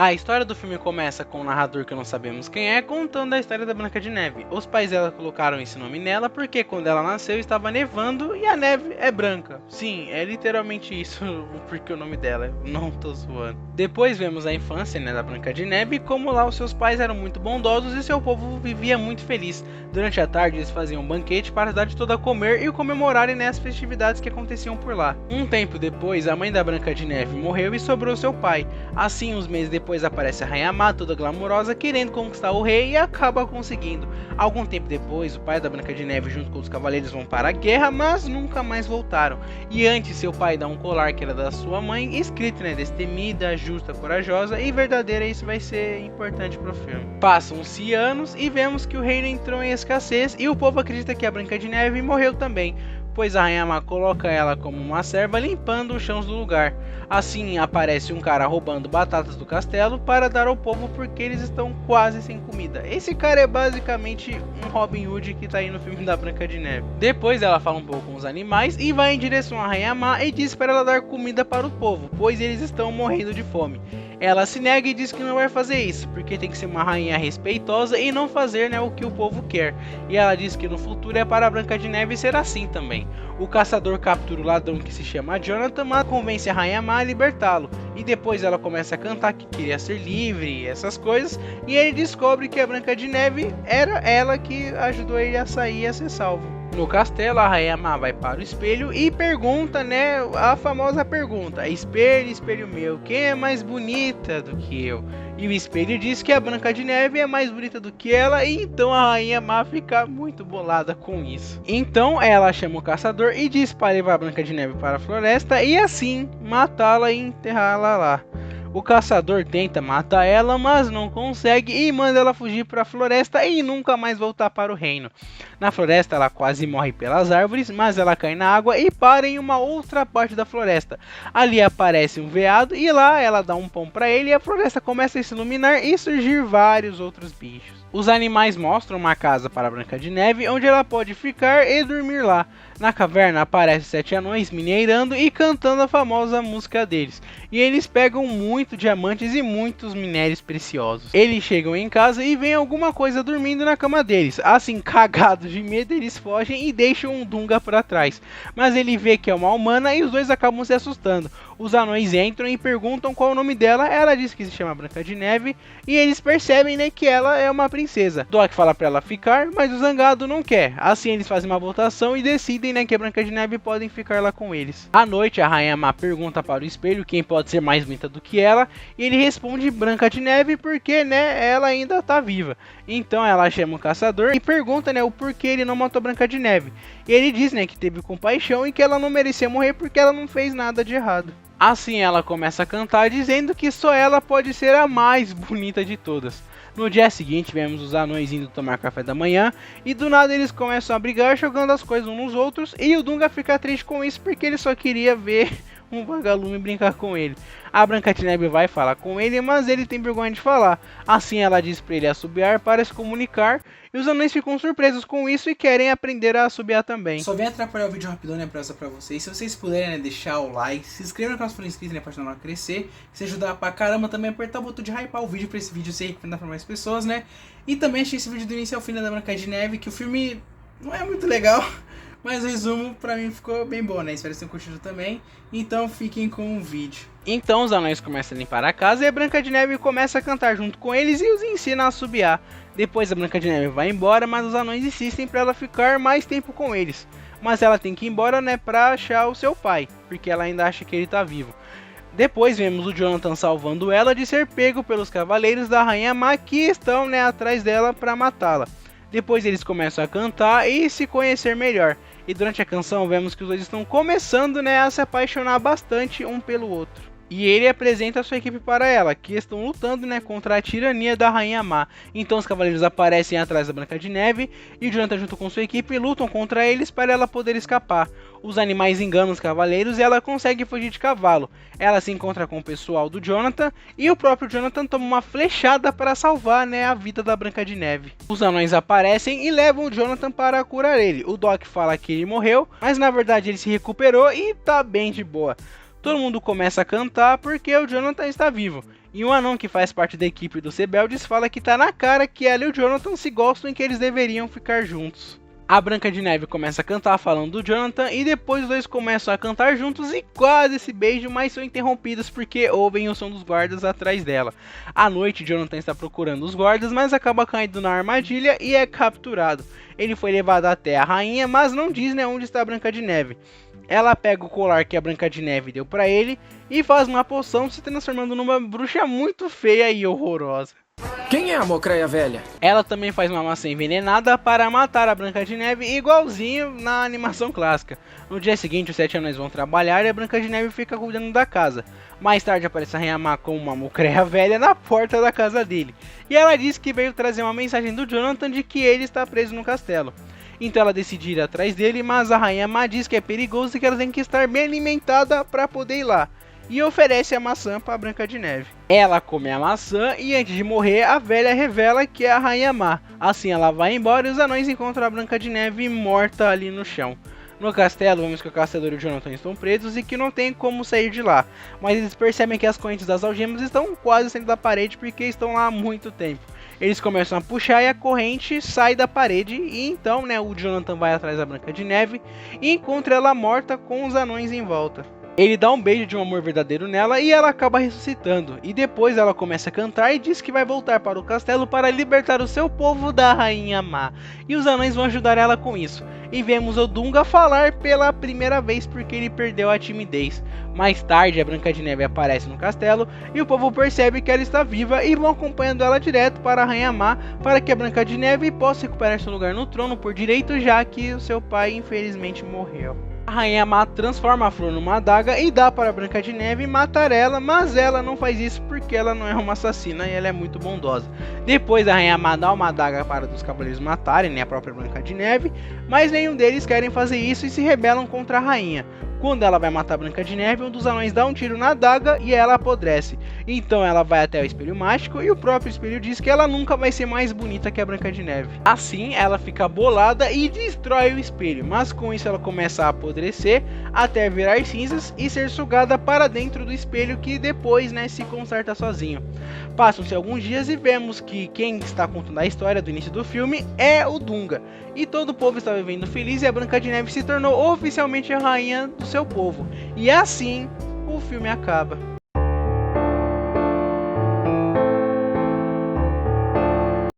A história do filme começa com um narrador que não sabemos quem é, contando a história da Branca de Neve. Os pais dela colocaram esse nome nela porque quando ela nasceu estava nevando e a neve é branca. Sim, é literalmente isso porque o nome dela, eu não tô zoando. Depois vemos a infância, da Branca de Neve e como lá os seus pais eram muito bondosos e seu povo vivia muito feliz. Durante a tarde eles faziam um banquete para a cidade toda comer e comemorarem as festividades que aconteciam por lá. Um tempo depois, a mãe da Branca de Neve morreu e sobrou seu pai. Assim, uns meses depois aparece a Rainha Má, toda glamurosa, querendo conquistar o rei e acaba conseguindo. Algum tempo depois, o pai da Branca de Neve junto com os cavaleiros vão para a guerra, mas nunca mais voltaram. E antes, seu pai dá um colar que era da sua mãe, escrito, destemida, justa, corajosa e verdadeira. Isso vai ser importante pro filme. Passam-se anos e vemos que o reino entrou em escassez e o povo acredita que a Branca de Neve morreu também, pois a Rainha Má coloca ela como uma serva limpando os chãos do lugar. Assim aparece um cara roubando batatas do castelo para dar ao povo porque eles estão quase sem comida. Esse cara é basicamente um Robin Hood que tá aí no filme da Branca de Neve. Depois ela fala um pouco com os animais e vai em direção à Rainha Má e diz para ela dar comida para o povo, pois eles estão morrendo de fome. Ela se nega e diz que não vai fazer isso, porque tem que ser uma rainha respeitosa e não fazer o que o povo quer. E ela diz que no futuro é para a Branca de Neve ser assim também. O caçador captura o ladrão que se chama Jonathan, mas convence a Rainha Má a libertá-lo. E depois ela começa a cantar que queria ser livre e essas coisas. E ele descobre que a Branca de Neve era ela que ajudou ele a sair e a ser salvo. No castelo, a Rainha Má vai para o espelho e pergunta, a famosa pergunta: espelho, espelho meu, quem é mais bonita do que eu? E o espelho diz que a Branca de Neve é mais bonita do que ela, e então a Rainha Má fica muito bolada com isso. Então ela chama o caçador e diz para levar a Branca de Neve para a floresta e assim matá-la e enterrá-la lá. O caçador tenta matar ela, mas não consegue e manda ela fugir para a floresta e nunca mais voltar para o reino. Na floresta ela quase morre pelas árvores, mas ela cai na água e para em uma outra parte da floresta. Ali aparece um veado e lá ela dá um pão para ele e a floresta começa a se iluminar e surgir vários outros bichos. Os animais mostram uma casa para a Branca de Neve, onde ela pode ficar e dormir lá. Na caverna aparecem 7 anões minerando e cantando a famosa música deles. E eles pegam muito diamantes e muitos minérios preciosos. Eles chegam em casa e veem alguma coisa dormindo na cama deles. Assim, cagados de medo, eles fogem e deixam um Dunga para trás. Mas ele vê que é uma humana e os dois acabam se assustando. Os anões entram e perguntam qual é o nome dela. Ela diz que se chama Branca de Neve e eles percebem que ela é uma princesa. Doc fala para ela ficar, mas o Zangado não quer. Assim eles fazem uma votação e decidem que a Branca de Neve podem ficar lá com eles. À noite a Rainha Má pergunta para o espelho quem pode ser mais bonita do que ela e ele responde Branca de Neve porque ela ainda tá viva. Então ela chama o caçador e pergunta o porquê ele não matou Branca de Neve. E ele diz que teve compaixão e que ela não merecia morrer porque ela não fez nada de errado. Assim ela começa a cantar dizendo que só ela pode ser a mais bonita de todas. No dia seguinte vemos os anões indo tomar café da manhã e do nada eles começam a brigar jogando as coisas uns nos outros e o Dunga fica triste com isso porque ele só queria ver um vagalume brincar com ele. A Branca de Neve vai falar com ele, mas ele tem vergonha de falar. Assim ela diz para ele assobiar para se comunicar e os anões ficam surpresos com isso e querem aprender a assobiar também. Só vem atrapalhar o vídeo rapidão, pra vocês. Se vocês puderem, deixar o like, se inscrevam no canal se forem inscritos, pra ajudar a crescer. Se ajudar pra caramba, também apertar o botão de hypar o vídeo pra esse vídeo ser recomendado pra mais pessoas, E também achei esse vídeo do início ao fim da Branca de Neve, que o filme não é muito legal, mas o resumo pra mim ficou bem bom, Espero que vocês tenham curtido também. Então fiquem com o vídeo. Então os anões começam a limpar a casa e a Branca de Neve começa a cantar junto com eles e os ensina a assobiar. Depois a Branca de Neve vai embora, mas os anões insistem para ela ficar mais tempo com eles. Mas ela tem que ir embora para achar o seu pai, porque ela ainda acha que ele está vivo. Depois vemos o Jonathan salvando ela de ser pego pelos cavaleiros da Rainha Má que estão atrás dela para matá-la. Depois eles começam a cantar e se conhecer melhor. E durante a canção vemos que os dois estão começando a se apaixonar bastante um pelo outro. E ele apresenta a sua equipe para ela, que estão lutando contra a tirania da Rainha Má. Então os cavaleiros aparecem atrás da Branca de Neve e o Jonathan junto com sua equipe lutam contra eles para ela poder escapar. Os animais enganam os cavaleiros e ela consegue fugir de cavalo. Ela se encontra com o pessoal do Jonathan e o próprio Jonathan toma uma flechada para salvar a vida da Branca de Neve. Os anões aparecem e levam o Jonathan para curar ele. O Doc fala que ele morreu, mas na verdade ele se recuperou e tá bem de boa. Todo mundo começa a cantar porque o Jonathan está vivo. E um anão que faz parte da equipe dos rebeldes fala que tá na cara que ela e o Jonathan se gostam e que eles deveriam ficar juntos. A Branca de Neve começa a cantar falando do Jonathan e depois os dois começam a cantar juntos e quase se beijam, mas são interrompidos porque ouvem o som dos guardas atrás dela. À noite, Jonathan está procurando os guardas, mas acaba caindo na armadilha e é capturado. Ele foi levado até a rainha, mas não diz onde está a Branca de Neve. Ela pega o colar que a Branca de Neve deu pra ele e faz uma poção, se transformando numa bruxa muito feia e horrorosa. Quem é a Mocreia Velha? Ela também faz uma maçã envenenada para matar a Branca de Neve, igualzinho na animação clássica. No dia seguinte, os 7 anões vão trabalhar e a Branca de Neve fica cuidando da casa. Mais tarde aparece a Rainha Má com uma Mocreia Velha na porta da casa dele. E ela diz que veio trazer uma mensagem do Jonathan de que ele está preso no castelo. Então ela decide ir atrás dele, mas a Rainha Má diz que é perigoso e que ela tem que estar bem alimentada para poder ir lá. E oferece a maçã para a Branca de Neve. Ela come a maçã e antes de morrer, a velha revela que é a Rainha Má. Assim ela vai embora e os anões encontram a Branca de Neve morta ali no chão. No castelo, vemos que o caçador e o Jonathan estão presos e que não tem como sair de lá. Mas eles percebem que as correntes das algemas estão quase saindo da parede porque estão lá há muito tempo. Eles começam a puxar e a corrente sai da parede e então o Jonathan vai atrás da Branca de Neve e encontra ela morta com os anões em volta. Ele dá um beijo de um amor verdadeiro nela e ela acaba ressuscitando. E depois ela começa a cantar e diz que vai voltar para o castelo para libertar o seu povo da Rainha Má. E os anões vão ajudar ela com isso. E vemos o Dunga falar pela primeira vez porque ele perdeu a timidez. Mais tarde a Branca de Neve aparece no castelo e o povo percebe que ela está viva e vão acompanhando ela direto para a Rainha Má para que a Branca de Neve possa recuperar seu lugar no trono por direito, já que o seu pai infelizmente morreu. A Rainha Má transforma a flor numa adaga e dá para a Branca de Neve matar ela, mas ela não faz isso porque ela não é uma assassina e ela é muito bondosa. Depois a Rainha Má dá uma adaga para os cavaleiros matarem a própria Branca de Neve, mas nenhum deles querem fazer isso e se rebelam contra a rainha. Quando ela vai matar a Branca de Neve, um dos anões dá um tiro na adaga e ela apodrece. Então ela vai até o espelho mágico e o próprio espelho diz que ela nunca vai ser mais bonita que a Branca de Neve. Assim, ela fica bolada e destrói o espelho, mas com isso ela começa a apodrecer até virar cinzas e ser sugada para dentro do espelho que depois se conserta sozinho. Passam-se alguns dias e vemos que quem está contando a história do início do filme é o Dunga. E todo o povo está vivendo feliz e a Branca de Neve se tornou oficialmente a rainha do seu povo. E assim o filme acaba.